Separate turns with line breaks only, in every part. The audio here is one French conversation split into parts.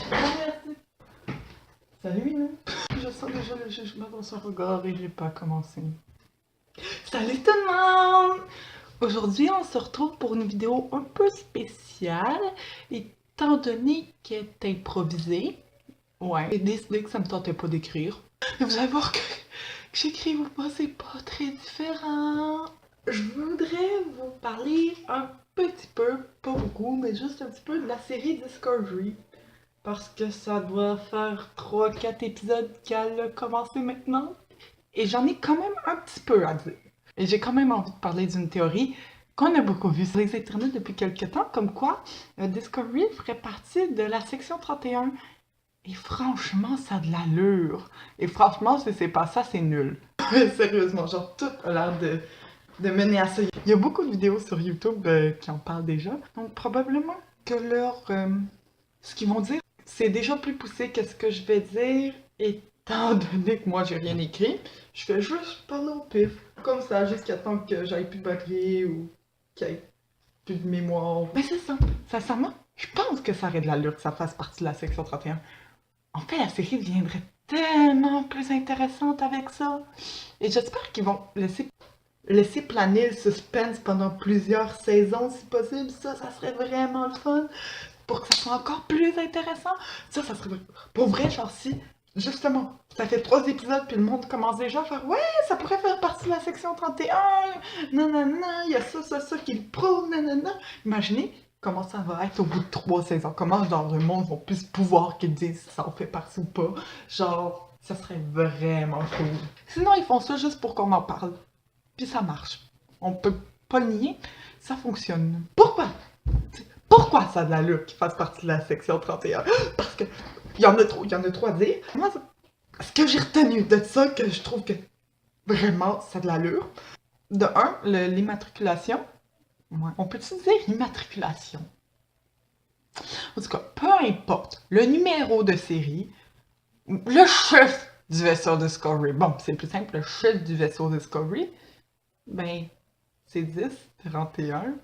Merci. Salut, Minou. Je sens déjà le jugement dans son regard et j'ai pas commencé. Salut tout le monde! Aujourd'hui, on se retrouve pour une vidéo un peu spéciale, étant donné qu'elle est improvisée. Ouais, j'ai décidé que ça me tentait pas d'écrire. Et vous allez voir que j'écris ou pas, c'est pas très différent. Je voudrais vous parler un petit peu, pas beaucoup, mais juste un petit peu de la série Discovery. Parce que ça doit faire 3-4 épisodes qu'elle a commencé maintenant. Et j'en ai quand même un petit peu à dire. Et j'ai quand même envie de parler d'une théorie qu'on a beaucoup vue sur les internets depuis quelques temps, comme quoi Discovery ferait partie de la section 31. Et franchement, ça a de l'allure. Et franchement, si c'est pas ça, c'est nul. Sérieusement, genre tout a l'air de mener à ça. Il y a beaucoup de vidéos sur YouTube qui en parlent déjà. Donc probablement que ce qu'ils vont dire, c'est déjà plus poussé que ce que je vais dire, étant donné que moi j'ai rien écrit. Je fais juste parler au pif, comme ça, jusqu'à temps que j'aille plus de batterie ou qu'il y ait plus de mémoire. Mais c'est ça, sincèrement, je pense que ça aurait de l'allure que ça fasse partie de la section 31. En fait, la série deviendrait tellement plus intéressante avec ça. Et j'espère qu'ils vont laisser planer le suspense pendant plusieurs saisons, si possible. Ça serait vraiment le fun. Pour que ça soit encore plus intéressant. Ça serait pour vrai, genre si, justement, ça fait 3 épisodes puis le monde commence déjà à faire ouais, ça pourrait faire partie de la section 31, nanana, il y a ça qui le prouve, nanana. Imaginez comment ça va être au bout de 3 saisons. Comment, genre, le monde va plus pouvoir qu'ils disent si ça en fait partie ou pas. Genre, ça serait vraiment cool. Sinon, ils font ça juste pour qu'on en parle. Puis ça marche. On peut pas le nier, ça fonctionne. Pourquoi? Pourquoi ça a de l'allure qu'il fasse partie de la section 31? Parce que il y en a trop à dire. Moi, ce que j'ai retenu de ça, que je trouve que vraiment ça a de l'allure, de un, l'immatriculation. Ouais. On peut utiliser l'immatriculation. En tout cas, peu importe le numéro de série, le chef du vaisseau Discovery. Bon, c'est plus simple, le chef du vaisseau Discovery, ben, c'est 10, 31.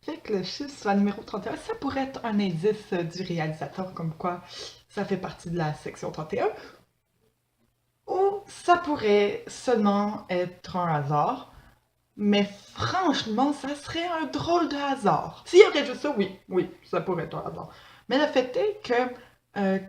Fait que le chiffre soit numéro 31, ça pourrait être un indice du réalisateur comme quoi ça fait partie de la section 31. Ou ça pourrait seulement être un hasard. Mais franchement, ça serait un drôle de hasard. S'il y aurait juste ça, oui, ça pourrait être un hasard. Mais le fait est que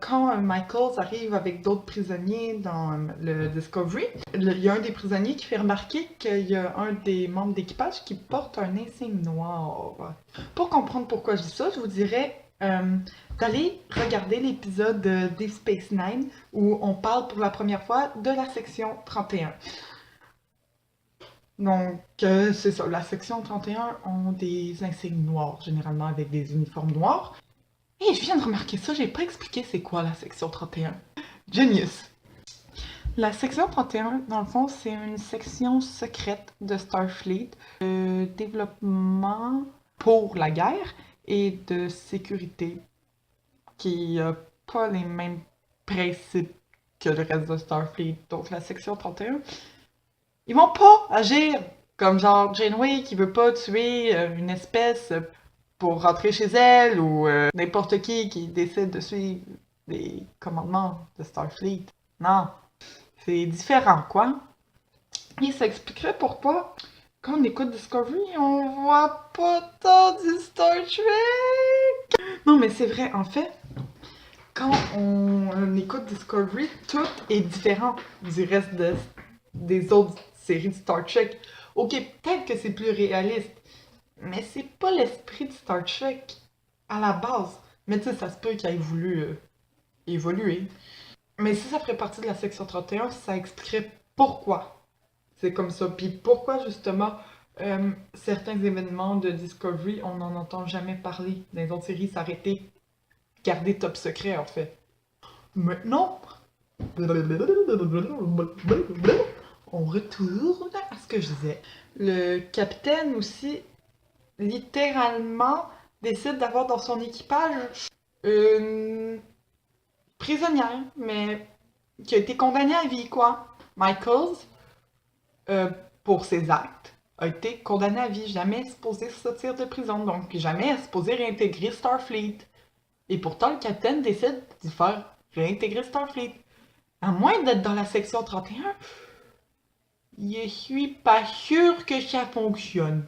quand Michaels arrive avec d'autres prisonniers dans le Discovery, il y a un des prisonniers qui fait remarquer qu'il y a un des membres d'équipage qui porte un insigne noir. Pour comprendre pourquoi je dis ça, je vous dirais d'aller regarder l'épisode de Deep Space Nine où on parle pour la première fois de la section 31. Donc, c'est ça. La section 31 ont des insignes noirs, généralement avec des uniformes noirs. Et je viens de remarquer ça, j'ai pas expliqué c'est quoi la section 31. Genius! La section 31, dans le fond, c'est une section secrète de Starfleet de développement pour la guerre et de sécurité qui a pas les mêmes principes que le reste de Starfleet. Donc, la section 31, ils vont pas agir comme genre Janeway qui veut pas tuer une espèce pour rentrer chez elle ou n'importe qui décide de suivre les commandements de Starfleet. Non, c'est différent, quoi. Et ça expliquerait pourquoi, quand on écoute Discovery, on voit pas tant du Star Trek. Non, mais c'est vrai, en fait, quand on écoute Discovery, tout est différent du reste des autres séries de Star Trek. Ok, peut-être que c'est plus réaliste, mais c'est pas l'esprit de Star Trek à la base. Mais tu sais, ça se peut qu'il ait voulu évoluer. Mais si ça ferait partie de la section 31, ça expliquerait pourquoi c'est comme ça. Puis pourquoi justement certains événements de Discovery, on n'en entend jamais parler. Dans les autres séries, ça aurait été gardé top secret en fait. Maintenant, on retourne à ce que je disais. Le capitaine aussi, littéralement, décide d'avoir dans son équipage une prisonnière, mais qui a été condamnée à vie, quoi. Michaels, pour ses actes, a été condamné à vie, jamais supposé sortir de prison, donc jamais supposé réintégrer Starfleet. Et pourtant, le capitaine décide de faire réintégrer Starfleet. À moins d'être dans la section 31, je suis pas sûr que ça fonctionne.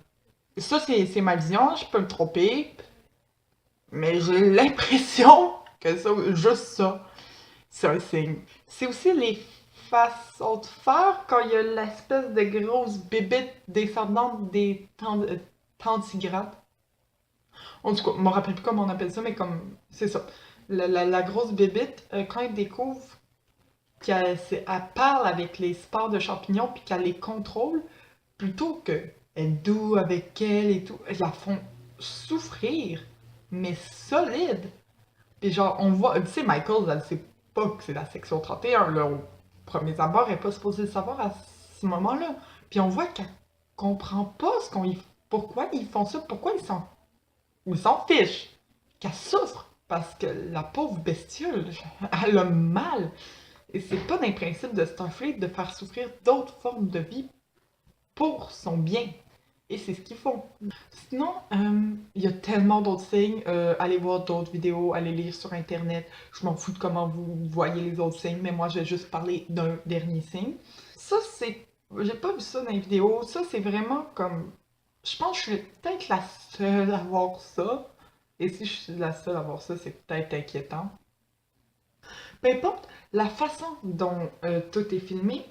Ça, c'est ma vision, je peux me tromper. Mais j'ai l'impression que c'est juste ça. C'est un signe. C'est aussi les façons de faire quand il y a l'espèce de grosse bébête descendante des tantigrades. En tout cas, je me rappelle plus comment on appelle ça, mais comme. C'est ça. La grosse bébête, quand elle découvre qu'elle parle avec les spores de champignons puis qu'elle les contrôle, plutôt qu'elle doux avec elle et tout, elles la font souffrir, mais solide. Puis genre, on voit, tu sais, Michael, elle sait pas que c'est la section 31, là, au premier abord, elle est pas supposée le savoir à ce moment-là. Puis on voit qu'elle comprend pas pourquoi ils font ça, pourquoi ils s'en fichent, qu'elle souffre, parce que la pauvre bestiole, elle a mal. Et c'est pas d'un principe de Starfleet de faire souffrir d'autres formes de vie pour son bien. Et c'est ce qu'ils font. Sinon, il y a tellement d'autres signes. Allez voir d'autres vidéos, allez lire sur Internet. Je m'en fous de comment vous voyez les autres signes, mais moi, je vais juste parler d'un dernier signe. Ça, c'est... J'ai pas vu ça dans les vidéos. Ça, c'est vraiment comme... Je pense que je suis peut-être la seule à voir ça. Et si je suis la seule à voir ça, c'est peut-être inquiétant. Peu importe, la façon dont tout est filmé,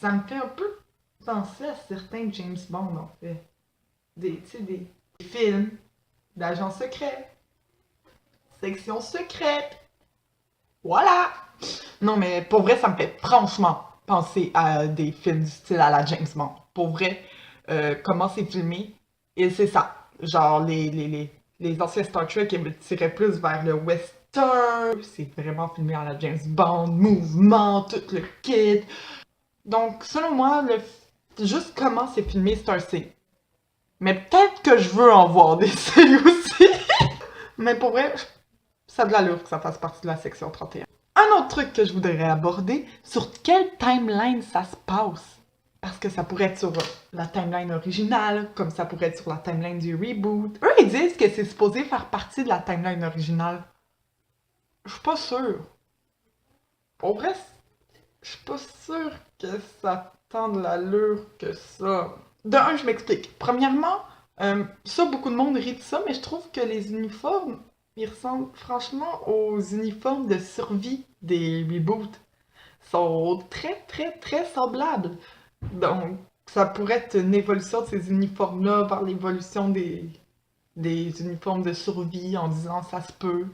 ça me fait un peu penser à certains James Bond, en fait. Des films d'agents secrets, section secrète, voilà! Non, mais pour vrai, ça me fait franchement penser à des films du style à la James Bond. Pour vrai, comment c'est filmé, et c'est ça. Genre, les anciens Star Trek, ils tiraient plus vers le western. C'est vraiment filmé à la James Bond, mouvement, tout le kit. Donc, selon moi, juste comment c'est filmé, c'est un signe. Mais peut-être que je veux en voir des signes aussi. Mais pour vrai, ça a de l'allure que ça fasse partie de la section 31. Un autre truc que je voudrais aborder, sur quelle timeline ça se passe. Parce que ça pourrait être sur la timeline originale, comme ça pourrait être sur la timeline du reboot. Eux, ils disent que c'est supposé faire partie de la timeline originale. Je suis pas sûre. Pour vrai, je suis pas sûre que ça tend de l'allure que ça. De un, je m'explique. Premièrement, ça, beaucoup de monde rit de ça, mais je trouve que les uniformes, ils ressemblent franchement aux uniformes de survie des reboots. Ils sont très, très, très semblables. Donc, ça pourrait être une évolution de ces uniformes-là vers l'évolution des uniformes de survie en disant ça se peut.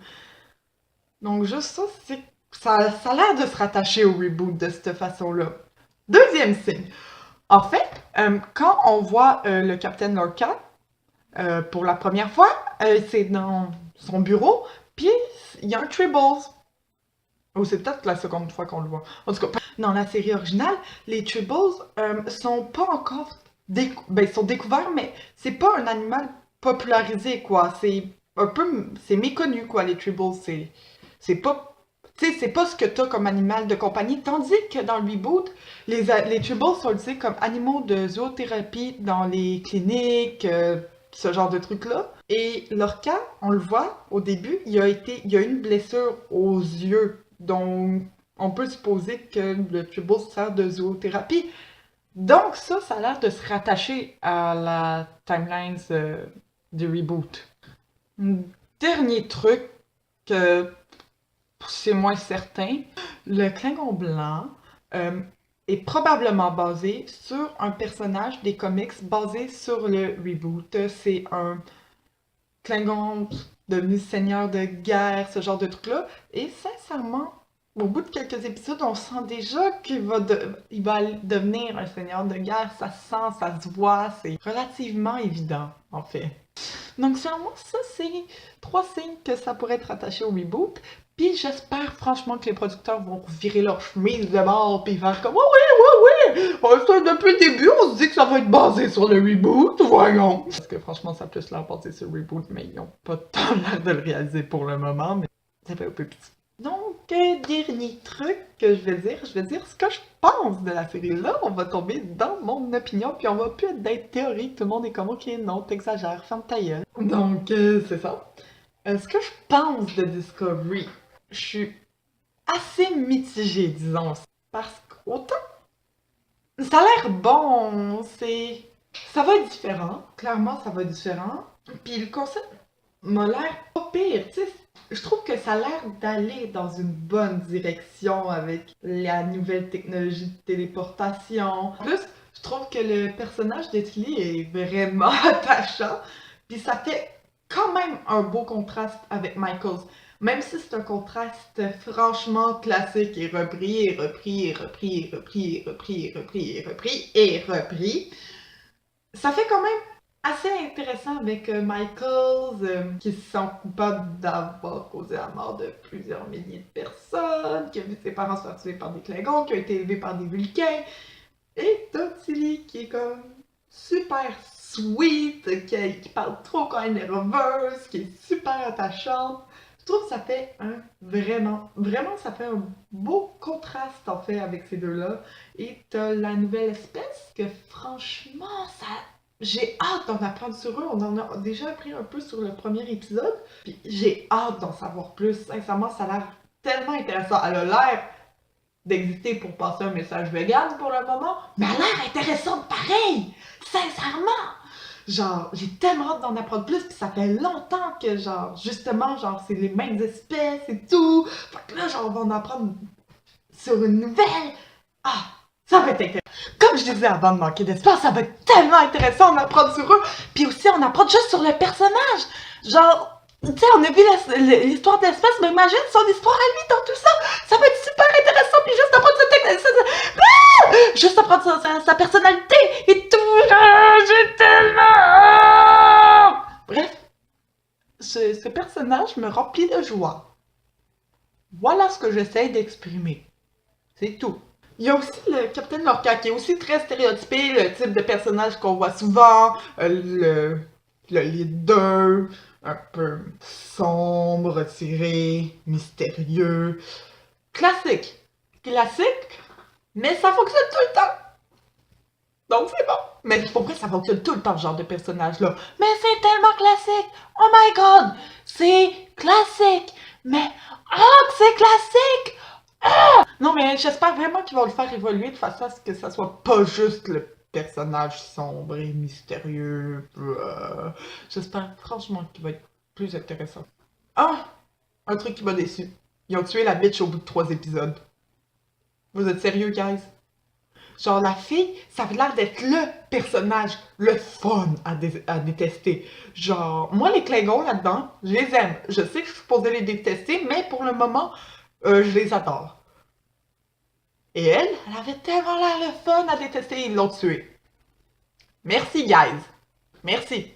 Donc, juste ça, ça a l'air de se rattacher au reboot de cette façon-là. Deuxième signe. En fait, quand on voit le Capitaine Lorca pour la première fois, c'est dans son bureau, puis il y a un Tribbles. Ou c'est peut-être la seconde fois qu'on le voit. En tout cas, dans la série originale, les Tribbles sont pas encore ils sont découverts, mais c'est pas un animal popularisé, quoi. C'est un peu... C'est méconnu, quoi, les Tribbles. C'est pas... Tu sais, c'est pas ce que t'as comme animal de compagnie. Tandis que dans le reboot, les Tribbles sont utilisés comme animaux de zoothérapie dans les cliniques, ce genre de trucs-là. Et Lorca, on le voit, au début, il y a une blessure aux yeux. Donc, on peut supposer que le Tribble sert de zoothérapie. Donc ça a l'air de se rattacher à la timeline du reboot. Dernier truc que c'est moins certain, le Klingon blanc est probablement basé sur un personnage des comics basé sur le reboot. C'est un Klingon devenu seigneur de guerre, ce genre de truc-là. Et sincèrement, au bout de quelques épisodes, on sent déjà qu'il va devenir un seigneur de guerre. Ça se sent, ça se voit, c'est relativement évident, en fait. Donc, selon moi, ça, c'est 3 signes que ça pourrait être attaché au reboot. Puis j'espère franchement que les producteurs vont virer leur chemise de bord puis faire comme « ouais, ça, depuis le début, on se dit que ça va être basé sur le reboot, voyons! » Parce que franchement, ça a plus l'air basé sur le reboot, mais ils n'ont pas tant l'air de le réaliser pour le moment, mais ça fait un peu petit. Donc, dernier truc que je vais dire ce que je pense de la série. Là, on va tomber dans mon opinion, puis on va plus être d'être théorique. Tout le monde est comme « Ok, non, t'exagères, ferme ta gueule. » Donc, c'est ça. Ce que je pense de Discovery, je suis assez mitigée, disons. Parce qu'autant, ça a l'air bon, ça va être différent. Clairement, ça va être différent. Puis le concept m'a l'air pas pire, tu sais. Je trouve que ça a l'air d'aller dans une bonne direction avec la nouvelle technologie de téléportation. En plus, je trouve que le personnage d'Etli est vraiment attachant. Puis ça fait quand même un beau contraste avec Michaels. Même si c'est un contraste franchement classique et repris, et repris, et repris, et repris, et repris, et repris, et repris, et repris. Ça fait quand même assez intéressant avec Michaels, qui se sent coupable d'avoir causé la mort de plusieurs milliers de personnes, qui a vu ses parents se faire tuer par des Klingons, qui a été élevé par des Vulcains, et t'as Tilly qui est comme super sweet, qui parle trop quand elle est nerveuse, qui est super attachante. Je trouve que ça fait vraiment, ça fait un beau contraste en fait avec ces deux-là. Et t'as la nouvelle espèce que franchement, j'ai hâte d'en apprendre sur eux. On en a déjà appris un peu sur le premier épisode. Puis j'ai hâte d'en savoir plus. Sincèrement, ça a l'air tellement intéressant. Elle a l'air d'exister pour passer un message vegan pour le moment, mais elle a l'air intéressante pareil! Sincèrement! Genre, j'ai tellement hâte d'en apprendre plus, puis ça fait longtemps que, genre, justement, genre, c'est les mêmes espèces et tout. Fait que là, genre, on va en apprendre sur une nouvelle. Ah, ça va être intéressant. Comme je disais avant de manquer d'espace, ça va être tellement intéressant d'en apprendre sur eux. Puis aussi, on apprend juste sur le personnage. Genre, tu sais, on a vu l'histoire de l'espèce, mais imagine son histoire à lui dans tout ça. Ça va être super intéressant, puis juste apprendre juste apprendre sa personnalité et tout. Ah, j'ai tellement hâte. Bref, ce personnage me remplit de joie. Voilà ce que j'essaie d'exprimer. C'est tout. Il y a aussi le Capitaine Lorca qui est aussi très stéréotypé, le type de personnage qu'on voit souvent, le leader, un peu sombre, retiré, mystérieux. Classique. Classique, mais ça fonctionne tout le temps. Donc c'est bon. Mais pour vrai, ça fonctionne tout le temps, ce genre de personnage-là. Mais c'est tellement classique. Oh my god, c'est classique. Mais, oh, que c'est classique. Non, mais j'espère vraiment qu'ils vont le faire évoluer de façon à ce que ça soit pas juste le personnage sombre et mystérieux. J'espère franchement qu'il va être plus intéressant. Ah! Un truc qui m'a déçu. Ils ont tué la bitch au bout de 3 épisodes. Vous êtes sérieux, guys? Genre, la fille, ça avait l'air d'être le personnage, le fun à détester. Genre, moi, les Klingons là-dedans, je les aime. Je sais que je suis supposée les détester, mais pour le moment, je les adore. Et elle avait tellement l'air le fun à détester, ils l'ont tué. Merci, guys. Merci.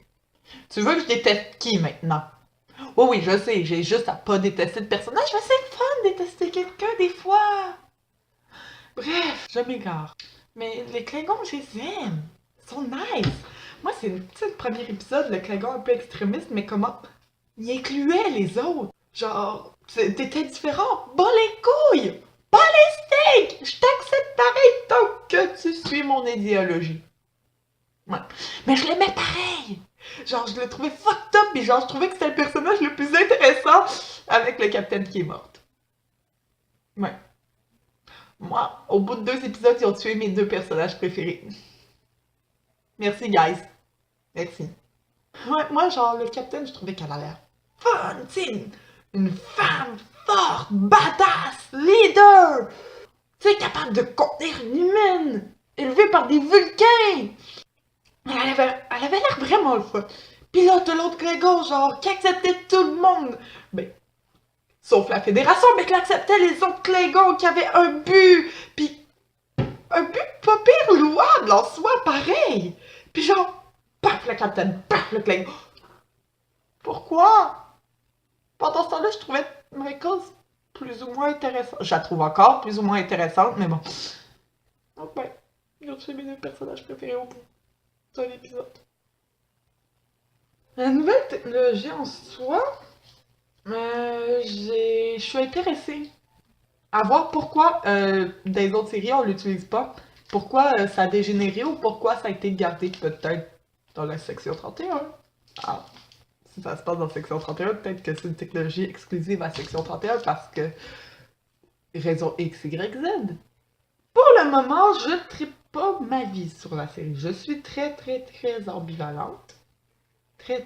Tu veux que je déteste qui maintenant? Oh oui, je sais, j'ai juste à pas détester de personnage, mais c'est le fun de détester quelqu'un des fois. Bref, je m'égare. Mais les Klingons, je les aime. Ils sont nice. Moi, c'est le premier épisode, le Klingon un peu extrémiste, mais comment il incluait les autres. Genre, t'étais différent. Bas les couilles! Bas les steaks! Je t'accepte pareil tant que tu suis mon idéologie. Ouais. Mais je l'aimais pareil! Genre, je le trouvais fucked up, et genre, je trouvais que c'était le personnage le plus intéressant avec le capitaine qui est mort. Ouais. Moi, au bout de 2 épisodes, ils ont tué mes 2 personnages préférés. Merci, guys. Merci. Ouais, moi, genre, le capitaine, je trouvais qu'elle a l'air fun, tu sais, une femme forte, badass, leader, tu sais, capable de contenir une humaine, élevée par des Vulcains. Elle avait l'air vraiment le fun. Puis là, t'as l'autre Klingon, genre, qui acceptait tout le monde. Ben, sauf la Fédération, mais qui acceptait les autres Klingons qui avaient un but. Puis, un but pas pire louable en soi, pareil. Puis genre, paf le capitaine, paf le Klingon. Pourquoi? Pendant ce temps-là, je trouvais Michaels plus ou moins intéressante. Je la trouve encore plus ou moins intéressante, mais bon. Donc, ben, ils ont tué mes 2 personnages préférés au bout d'un épisode. La nouvelle technologie en soi, je suis intéressée à voir pourquoi des autres séries on l'utilise pas. Pourquoi ça a dégénéré ou pourquoi ça a été gardé peut-être dans la section 31. Ah, si ça se passe dans section 31, peut-être que c'est une technologie exclusive à section 31 parce que raison X, Y, Z. Pour le moment, je tripe pas ma vie sur la série. Je suis très ambivalente. Très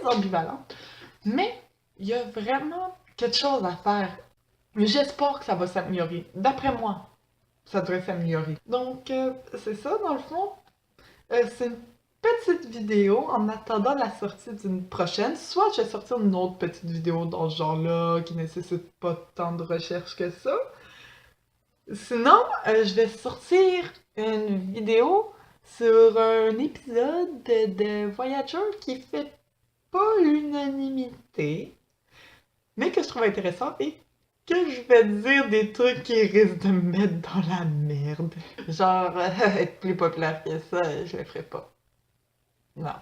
ambivalente. Mais il y a vraiment quelque chose à faire. Mais j'espère que ça va s'améliorer. D'après moi, ça devrait s'améliorer. Donc, c'est ça, dans le fond. C'est une petite vidéo en attendant la sortie d'une prochaine. Soit je vais sortir une autre petite vidéo dans ce genre-là qui nécessite pas tant de recherche que ça. Sinon, je vais sortir une vidéo sur un épisode de Voyager qui fait pas l'unanimité, mais que je trouve intéressant et que je vais dire des trucs qui risquent de me mettre dans la merde. Genre, être plus populaire que ça, je le ferai pas. Non,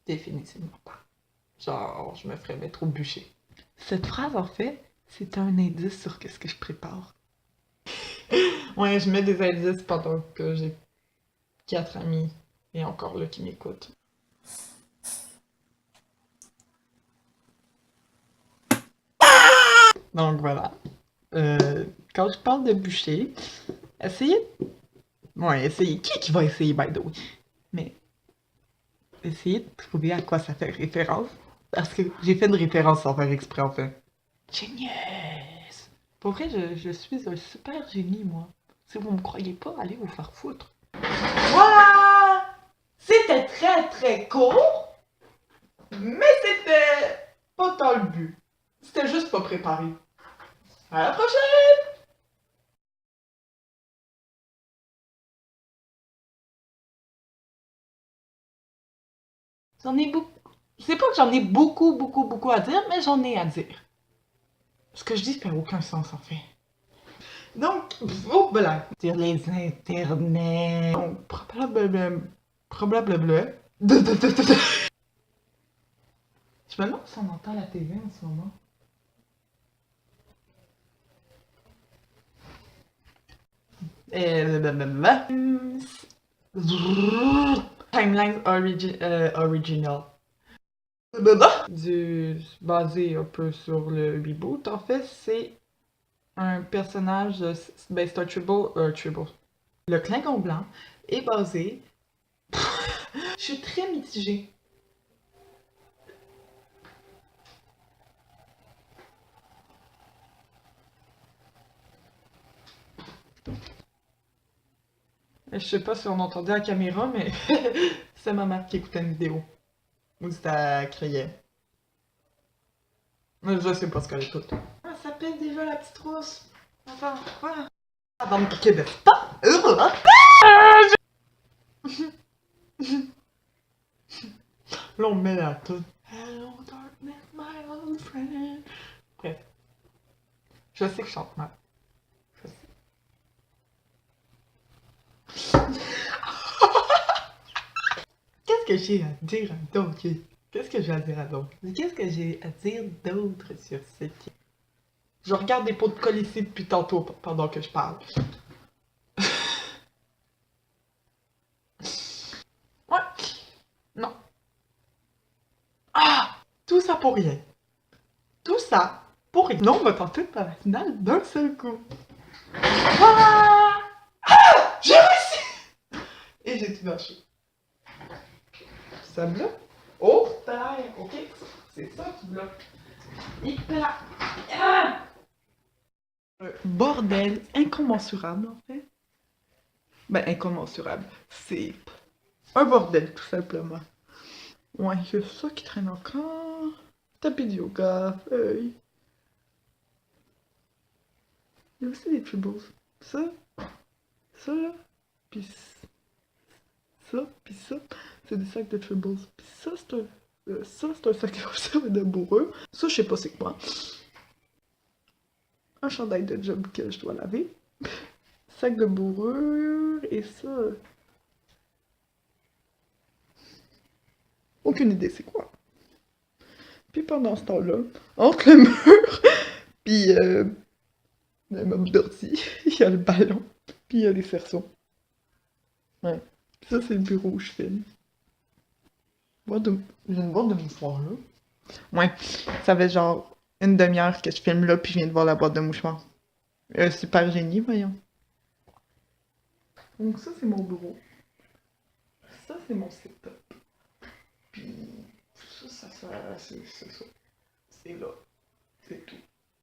définitivement pas. Genre, je me ferais mettre au bûcher. Cette phrase, en fait, c'est un indice sur qu'est-ce que je prépare. Ouais, je mets des indices pendant que j'ai 4 amis et encore là qui m'écoutent. Donc voilà. Quand je parle de bûcher, essayez. Ouais, essayez. Qui va essayer, by the way? Mais essayez de trouver à quoi ça fait référence. Parce que j'ai fait une référence sans faire exprès, en fait. Genius! Pour vrai, je suis un super génie, moi. Si vous me croyez pas, allez vous faire foutre. Voilà! C'était très court, mais c'était pas dans le but. C'était juste pas préparé. À la prochaine! J'en ai beaucoup. C'est pas que j'en ai beaucoup à dire, mais j'en ai à dire. Ce que je dis fait aucun sens en fait. Donc, oh voilà. Sur les internets. Donc, probablement. Je me demande si on entend la TV en ce moment. Timeline original. Basé un peu sur le reboot, en fait, c'est un personnage, ben c'est un Tribble. Le Klingon blanc est basé. Je suis très mitigée. Je sais pas si on entendait la caméra, mais c'est ma mère qui écoutait une vidéo. Où ça criait. Mais je sais pas ce qu'elle écoute. Ah, ça s'appelle déjà la petite rousse. Enfin, quoi? Avant de piquer de pas. Là, on met la toute. Hello, darkness, my old friend. Bref. Je sais que je chante mal. Je sais. Qu'est-ce que j'ai à dire à d'autres? Qu'est-ce que j'ai à dire à d'autres? Qu'est-ce que j'ai à dire d'autre sur ce qui... Je regarde des pots de colle ici depuis tantôt pendant que je parle. Ouais. Non. Ah! Tout ça pour rien. Tout ça pour rien. Non, on va tenter par la finale d'un seul coup. Voilà! Ah! J'ai réussi! Et j'ai tout lâché. Ça bloque? Oh, là, ok. C'est ça qui bloque. Et là. Ah! Bordel incommensurable, en fait. Ben, incommensurable. C'est un bordel, tout simplement. Ouais, il y a ça qui traîne encore. Tapis de yoga, feuille. Il y a aussi des tribbles. Ça, là, pis ça, c'est des sacs de tribbles. Pis ça, c'est un sac de bourreux. Ça, je sais pas c'est quoi. Un chandail de job que je dois laver. Sac de bourrure, et ça... Aucune idée c'est quoi. Puis pendant ce temps-là, entre le mur, puis le meuble d'ordi, il y a le ballon, puis il y a les cerceaux. Ouais. Ça, c'est le bureau où je filme. J'ai une boîte de mouchoirs là. Ouais, ça fait genre une demi-heure que je filme là, puis je viens de voir la boîte de mouchoirs. Super génie, voyons. Donc ça, c'est mon bureau. Ça, c'est mon setup. Puis ça, c'est ça. C'est là. C'est tout.